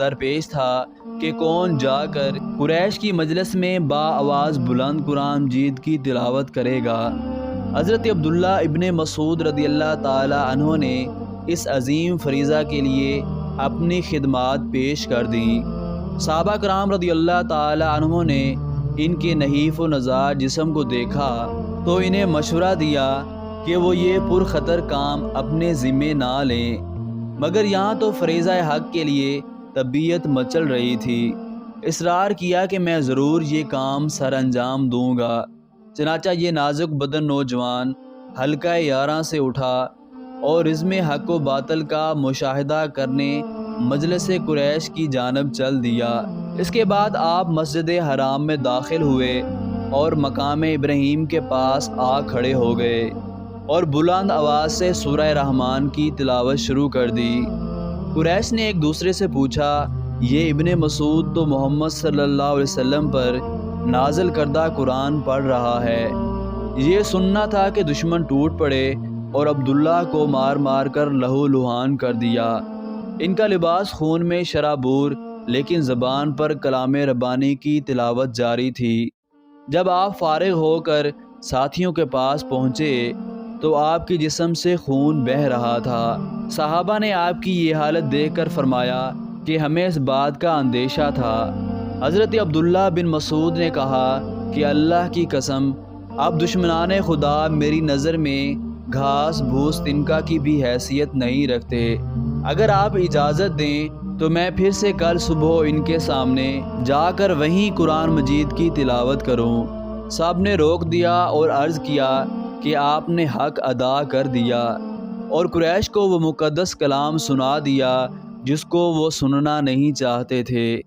درپیش تھا کہ کون جا کر قریش کی مجلس میں با آواز بلند قرآن مجید کی تلاوت کرے گا۔ حضرت عبداللہ ابن مسعود رضی اللہ تعالی عنہ نے اس عظیم فریضہ کے لیے اپنی خدمات پیش کر دیں۔ صحابہ کرام رضی اللہ تعالی عنہ نے ان کے نحیف و نزار جسم کو دیکھا تو انہیں مشورہ دیا کہ وہ یہ پرخطر کام اپنے ذمے نہ لیں، مگر یہاں تو فریضہ حق کے لیے طبیعت مچل رہی تھی۔ اصرار کیا کہ میں ضرور یہ کام سر انجام دوں گا۔ چنانچہ یہ نازک بدن نوجوان حلقہ 11 سے اٹھا اور عزم حق و باطل کا مشاہدہ کرنے مجلس قریش کی جانب چل دیا۔ اس کے بعد آپ مسجد حرام میں داخل ہوئے اور مقام ابراہیم کے پاس آ کھڑے ہو گئے اور بلند آواز سے سورہ رحمان کی تلاوت شروع کر دی۔ قریش نے ایک دوسرے سے پوچھا، یہ ابن مسعود تو محمد صلی اللہ علیہ وسلم پر نازل کردہ قرآن پڑھ رہا ہے۔ یہ سننا تھا کہ دشمن ٹوٹ پڑے اور عبداللہ کو مار مار کر لہو لہان کر دیا۔ ان کا لباس خون میں شرابور، لیکن زبان پر کلام ربانی کی تلاوت جاری تھی۔ جب آپ فارغ ہو کر ساتھیوں کے پاس پہنچے تو آپ کی جسم سے خون بہہ رہا تھا۔ صحابہ نے آپ کی یہ حالت دیکھ کر فرمایا کہ ہمیں اس بات کا اندیشہ تھا۔ حضرت عبداللہ بن مسعود نے کہا کہ اللہ کی قسم، اب دشمنان خدا میری نظر میں گھاس بھوس تنکا کی بھی حیثیت نہیں رکھتے۔ اگر آپ اجازت دیں تو میں پھر سے کل صبح ان کے سامنے جا کر وہیں قرآن مجید کی تلاوت کروں۔ سب نے روک دیا اور عرض کیا کہ آپ نے حق ادا کر دیا اور قریش کو وہ مقدس کلام سنا دیا جس کو وہ سننا نہیں چاہتے تھے۔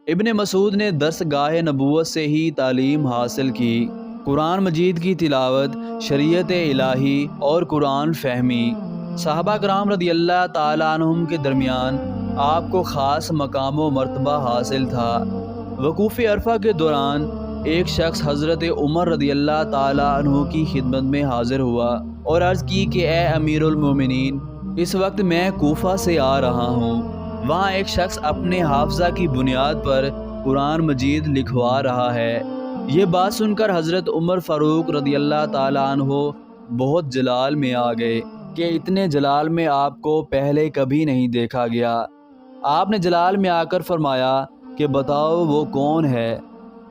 ابن مسعود نے درس گاہ نبوت سے ہی تعلیم حاصل کی، قرآن مجید کی تلاوت، شریعت الہی اور قرآن فہمی۔ صحابہ کرام رضی اللہ تعالی عنہم کے درمیان آپ کو خاص مقام و مرتبہ حاصل تھا۔ وقوف عرفہ کے دوران ایک شخص حضرت عمر رضی اللہ تعالی عنہ کی خدمت میں حاضر ہوا اور عرض کی کہ اے امیر المومنین، اس وقت میں کوفہ سے آ رہا ہوں۔ وہاں ایک شخص اپنے حافظہ کی بنیاد پر قرآن مجید لکھوا رہا ہے۔ یہ بات سن کر حضرت عمر فاروق رضی اللہ تعالی عنہ بہت جلال میں آ گئے کہ اتنے جلال میں آپ کو پہلے کبھی نہیں دیکھا گیا۔ آپ نے جلال میں آ کر فرمایا کہ بتاؤ وہ کون ہے؟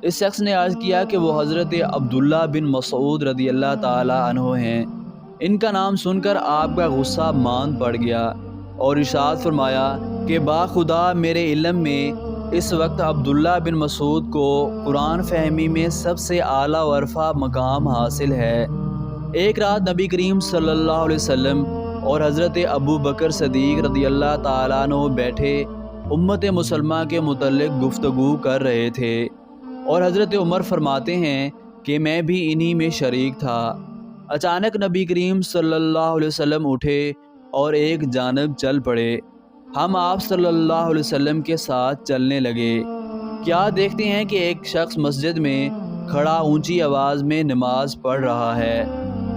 اس شخص نے عرض کیا کہ وہ حضرت عبداللہ بن مسعود رضی اللہ تعالی عنہ ہیں۔ ان کا نام سن کر آپ کا غصہ ماند پڑ گیا اور ارشاد فرمایا کہ با خدا میرے علم میں اس وقت عبداللہ بن مسعود کو قرآن فہمی میں سب سے اعلیٰ و عرفہ مقام حاصل ہے۔ ایک رات نبی کریم صلی اللہ علیہ وسلم اور حضرت ابو بکر صدیق رضی اللہ تعالیٰ عنہ بیٹھے امت مسلمہ کے متعلق گفتگو کر رہے تھے اور حضرت عمر فرماتے ہیں کہ میں بھی انہی میں شریک تھا۔ اچانک نبی کریم صلی اللہ علیہ وسلم اٹھے اور ایک جانب چل پڑے۔ ہم آپ صلی اللہ علیہ وسلم کے ساتھ چلنے لگے۔ کیا دیکھتے ہیں کہ ایک شخص مسجد میں کھڑا اونچی آواز میں نماز پڑھ رہا ہے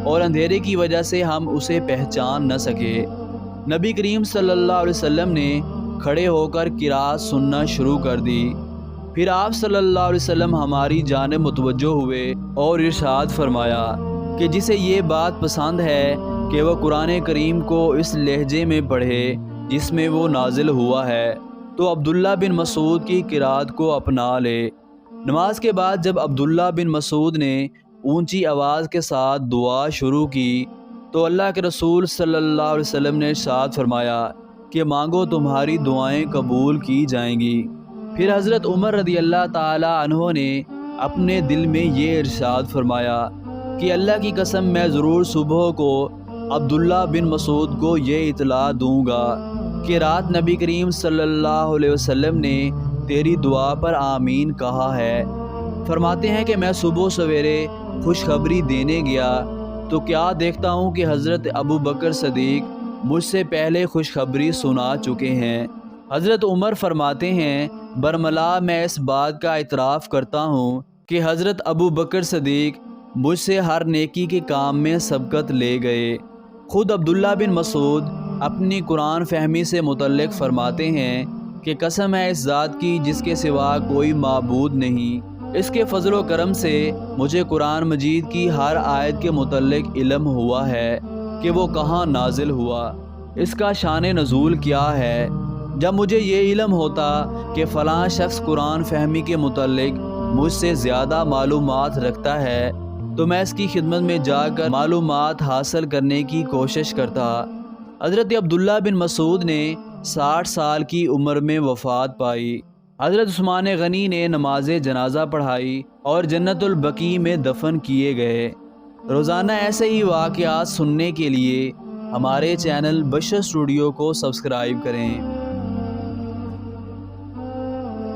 اور اندھیرے کی وجہ سے ہم اسے پہچان نہ سکے۔ نبی کریم صلی اللہ علیہ وسلم نے کھڑے ہو کر قرات سننا شروع کر دی۔ پھر آپ صلی اللہ علیہ وسلم ہماری جانب متوجہ ہوئے اور ارشاد فرمایا کہ جسے یہ بات پسند ہے کہ وہ قرآن کریم کو اس لہجے میں پڑھے جس میں وہ نازل ہوا ہے، تو عبداللہ بن مسعود کی قرات کو اپنا لے۔ نماز کے بعد جب عبداللہ بن مسعود نے اونچی آواز کے ساتھ دعا شروع کی تو اللہ کے رسول صلی اللہ علیہ وسلم نے ارشاد فرمایا کہ مانگو تمہاری دعائیں قبول کی جائیں گی۔ پھر حضرت عمر رضی اللہ تعالی عنہ نے اپنے دل میں یہ ارشاد فرمایا کہ اللہ کی قسم میں ضرور صبح کو عبداللہ بن مسعود کو یہ اطلاع دوں گا کہ رات نبی کریم صلی اللہ علیہ وسلم نے تیری دعا پر آمین کہا ہے۔ فرماتے ہیں کہ میں صبح سویرے خوشخبری دینے گیا تو کیا دیکھتا ہوں کہ حضرت ابو بکر صدیق مجھ سے پہلے خوشخبری سنا چکے ہیں۔ حضرت عمر فرماتے ہیں برملا میں اس بات کا اعتراف کرتا ہوں کہ حضرت ابو بکر صدیق مجھ سے ہر نیکی کے کام میں سبقت لے گئے۔ خود عبداللہ بن مسعود اپنی قرآن فہمی سے متعلق فرماتے ہیں کہ قسم ہے اس ذات کی جس کے سوا کوئی معبود نہیں، اس کے فضل و کرم سے مجھے قرآن مجید کی ہر آیت کے متعلق علم ہوا ہے کہ وہ کہاں نازل ہوا، اس کا شان نزول کیا ہے۔ جب مجھے یہ علم ہوتا کہ فلاں شخص قرآن فہمی کے متعلق مجھ سے زیادہ معلومات رکھتا ہے تو میں اس کی خدمت میں جا کر معلومات حاصل کرنے کی کوشش کرتا۔ حضرت عبداللہ بن مسعود نے 60 سال کی عمر میں وفات پائی۔ حضرت عثمان غنی نے نماز جنازہ پڑھائی اور جنت البقیع میں دفن کیے گئے۔ روزانہ ایسے ہی واقعات سننے کے لیے ہمارے چینل بشر اسٹوڈیو کو سبسکرائب کریں۔